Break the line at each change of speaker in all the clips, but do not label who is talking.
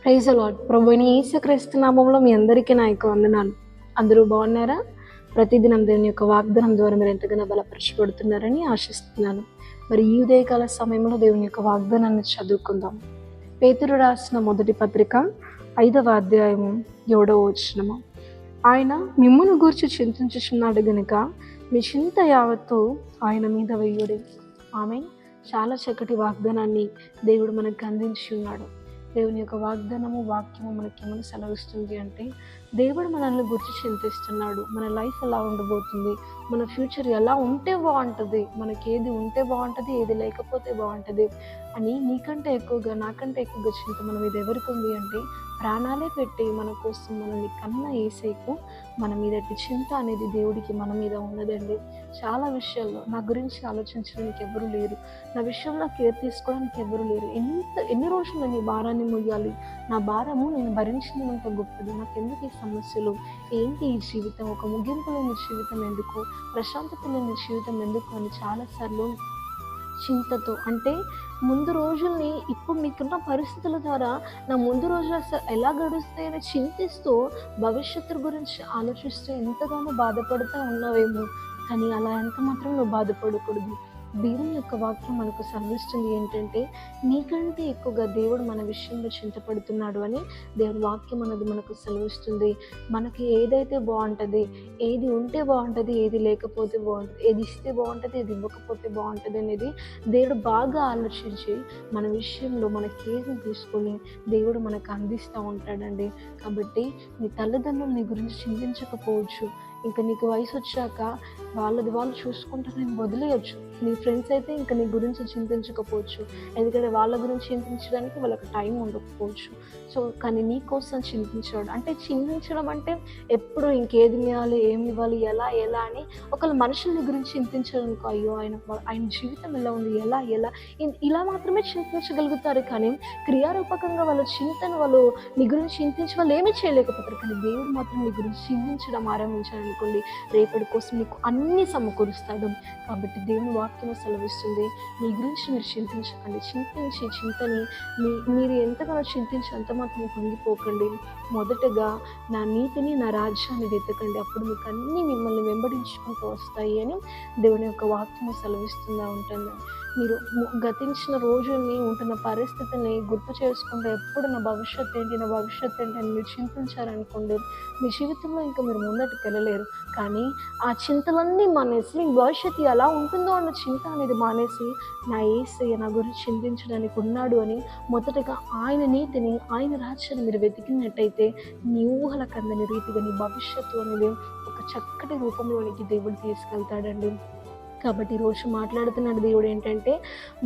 Praise the lord. ప్రభువైన యేసుక్రీస్తు నామములో మీ అందరికీ నా యొక్క వందనాలు. అందరూ బాగున్నారా? ప్రతిదినం దేవుని యొక్క వాగ్దానం ద్వారా మీరు ఎంతగానో బలపరచబడుతున్నారని ఆశిస్తున్నాను. మరి ఈ ఉదయకాల సమయంలో దేవుని యొక్క వాగ్దానాన్ని చదువుకుందాం. పేతురు రాసిన మొదటి పత్రిక 5వ అధ్యాయము 7వ వచనము. ఆయన మిమ్మును గూర్చి చింతించుచున్నాడు గనుక మీ చింత యావత్తు ఆయన మీద వెయ్యుడి. ఆమేన్. చాలా చక్కటి వాగ్దానాన్ని దేవుడు మనకు అందించి ఉన్నాడు. దేవుని యొక్క వాగ్దానము వాక్యము మనకి ఏమైనా సెలవిస్తుంది అంటే, దేవుడు మనల్ని గురించి చింతిస్తున్నాడు. మన లైఫ్ ఎలా ఉండబోతుంది, మన ఫ్యూచర్ ఎలా ఉంటే బాగుంటుంది, మనకి ఏది ఉంటే బాగుంటుంది, ఏది లేకపోతే బాగుంటుంది అని నీకంటే ఎక్కువగా నాకంటే ఎక్కువగా చింత మన మీద ఎవరికి ఉంది అంటే, ప్రాణాలే పెట్టి మన కోసం మనల్ని కన్న యేసయ్యకు మన మీద చింత అనేది దేవుడికి మన మీద ఉన్నదండి. చాలా విషయాల్లో నా గురించి ఆలోచించడానికి ఎవరు లేరు, నా విషయంలో కేర్ తీసుకోవడానికి ఎవరు లేరు. ఎన్ని రోజులు నీ భారాన్ని మొయ్యాలి, నా భారము నేను భరించినంత గొప్పది, నాకెందుకు ఈ సమస్యలు, ఏంటి ఈ జీవితం, ఒక ముగింపు లేని జీవితం ఎందుకు, ప్రశాంతత లేని జీవితం ఎందుకు అని చాలాసార్లు చింతతో, అంటే ముందు రోజుల్ని ఇప్పుడు నీకున్న పరిస్థితుల ద్వారా నా ముందు రోజులు అసలు ఎలా గడుస్తాయని చింతిస్తూ భవిష్యత్తు గురించి ఆలోచిస్తూ ఎంతగానో బాధపడుతూ ఉన్నావేమో. కానీ అలా ఎంత మాత్రం నువ్వు బాధపడకూడదు. దేవుని యొక్క వాక్యం మనకు సెలవిస్తుంది ఏంటంటే, నీకంటే ఎక్కువగా దేవుడు మన విషయంలో చింతపడుతున్నాడు అని దేవుని వాక్యం అనేది మనకు సెలవిస్తుంది. మనకి ఏదైతే బాగుంటుంది, ఏది ఉంటే బాగుంటుంది, ఏది లేకపోతే బాగుంటుంది, ఏది ఇస్తే బాగుంటుంది, ఏది ఇవ్వకపోతే బాగుంటుంది అనేది దేవుడు బాగా ఆలోచించి మన విషయంలో మన కేర్ని తీసుకొని దేవుడు మనకు అందిస్తూ ఉంటాడండి. కాబట్టి నీ తల్లిదండ్రులు నీ గురించి చింతించకపోవచ్చు, ఇంకా నీకు వయసు వచ్చాక వాళ్ళది వాళ్ళు చూసుకుంటారని వదిలేయచ్చు. నీ ఫ్రెండ్స్ అయితే ఇంకా నీ గురించి చింతించకపోవచ్చు, ఎందుకంటే వాళ్ళ గురించి చింతించడానికి వాళ్ళకి టైం ఉండకపోవచ్చు. సో కానీ నీ కోసం చింతించాడు అంటే, చింతించడం అంటే ఎప్పుడు ఇంకేది ఇవ్వాలి, ఏమి ఇవ్వాలి, ఎలా ఎలా అని ఒకళ్ళు మనుషుల గురించి చింతించడానికి, అయ్యో ఆయన జీవితం ఎలా ఉంది, ఎలా ఎలా ఇలా మాత్రమే చింతించగలుగుతారు. కానీ క్రియారూపకంగా వాళ్ళ చింతను వాళ్ళు నీ గురించి చింతించి వాళ్ళు ఏమీ చేయలేకపోతారు. కానీ దేవుడు మాత్రం నీ గురించి చింతించడం ఆరంభించారనుకోండి, రేపటి కోసం నీకు అన్నీ సమకూరుస్తాడు. కాబట్టి దేవుని వాక్యం సెలవిస్తుంది, మీ గురించి మీరు చింతించకండి. చింతించి చింతని మీరు ఎంతగానో చింతించి అంత మాత్రం పొంగిపోకండి. మొదటగా నా నీతిని, నా రాజ్యాన్ని వెతకండి, అప్పుడు మీకు అన్నీ మిమ్మల్ని వెంబడించుకుంటూ వస్తాయి అని దేవుని యొక్క వాక్యం సెలవిస్తుందా ఉంటుంది. మీరు గతించిన రోజుల్ని, ఉంటున్న పరిస్థితిని గుర్తు చేసుకుంటే ఎప్పుడు నా భవిష్యత్తు ఏంటి, నా భవిష్యత్తు ఏంటి అని మీరు చింతించారనుకోండి, మీ జీవితంలో ఇంకా మీరు ముందటికి వెళ్ళలేరు. కానీ ఆ చింతలన్నీ మానేసి, మీ భవిష్యత్తు ఎలా ఉంటుందో అన్న చింత అనేది మానేసి, నా యేసయ్య నా గురించి చింతించడానికి ఉన్నాడు అని మొదటగా ఆయన నీతిని, ఆయన రాజ్యాన్ని మీరు వెతికినట్టయితే నీ ఊహలకు అందని రీతిగా నీ భవిష్యత్తు అనేది ఒక చక్కటి రూపంలోనికి దేవుడు తీసుకెళ్తాడండి. కాబట్టి ఈరోజు మాట్లాడుతున్నాడు దేవుడు ఏంటంటే,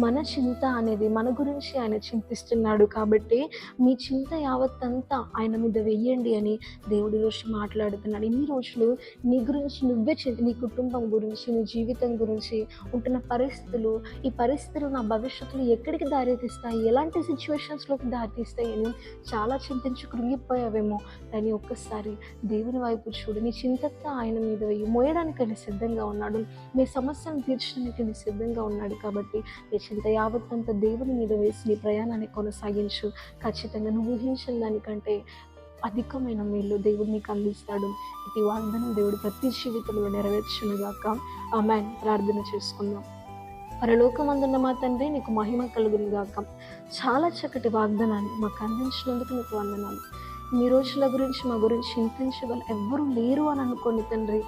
మన చింత అనేది మన గురించి ఆయన చింతిస్తున్నాడు. కాబట్టి మీ చింత యావత్తంతా ఆయన మీద వెయ్యండి అని దేవుడు ఈరోజు మాట్లాడుతున్నాడు. ఇన్ని రోజులు నీ గురించి నువ్వే నీ కుటుంబం గురించి, నీ జీవితం గురించి, ఉంటున్న పరిస్థితులు, ఈ పరిస్థితులు నా భవిష్యత్తులో ఎక్కడికి దారితీస్తాయి, ఎలాంటి సిచ్యువేషన్స్లోకి దారితీస్తాయి అని చాలా చింతించి కృంగిపోయావేమో. కానీ ఒక్కసారి దేవుని వైపు చూడు, నీ చింతతో ఆయన మీద వెయ్యి, మోయడానికి ఆయన సిద్ధంగా ఉన్నాడు. మీ సమస్యను తీర్చడానికి నీ సిద్ధంగా ఉన్నాడు. కాబట్టి నీ చింత యావత్తంతా దేవుని మీద వేసి నీ ప్రయాణాన్ని కొనసాగించు. ఖచ్చితంగా నువ్వు ఊహించిన దానికంటే అధికమైన మేలు దేవుడు నీకు అందిస్తాడు. ఈ వాగ్దానం దేవుడు ప్రతి జీవితంలో నెరవేర్చునుగాక. ఆమేన్. ప్రార్థన చేసుకుందాం. పరలోకమందున్న మా తండ్రి, నీకు మహిమ కలుగును గాక. చాలా చక్కటి వాగ్దానాన్ని మాకు అందించినందుకు నీకు వందనాలు. మీ రోజుల గురించి మా గురించి చింతించే వాళ్ళు ఎవ్వరూ లేరు అని అనుకోని తండ్రి,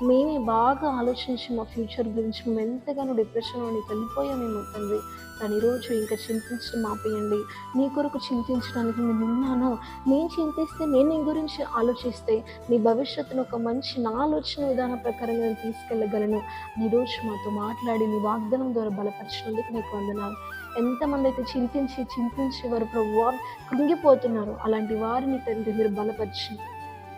మేమే బాగా ఆలోచించి మా ఫ్యూచర్ గురించి మేము ఎంతగానో డిప్రెషన్లోకి వెళ్ళిపోయామేమో తండ్రి. కానీ ఈరోజు ఇంకా చింతించడం ఆపేయండి. నీ కొరకు చింతించడానికి నేను ఉన్నాను. నేను చింతిస్తే, నేను నీ గురించి ఆలోచిస్తే నీ భవిష్యత్తును ఒక మంచి నా ఆలోచన విధానం ప్రకారంగా నేను తీసుకెళ్ళగలను. ఈరోజు మాతో మాట్లాడి నీ వాగ్దానం ద్వారా బలపరిచినందుకు నీకు వందనాలు. ఎంతమంది అయితే చింతించి వారు ప్రభువా కృంగిపోతున్నారు, అలాంటి వారిని తండ్రి మీరు బలపరిచి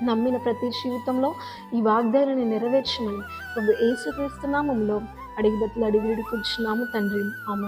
నమ్మిన ప్రతి జీవితంలో ఈ వాగ్దానాన్ని నెరవేర్చమని ప్రభు యేసుక్రీస్తు నామములో అడిగి వేడుకొంచున్నాము తండ్రి. ఆమేన్.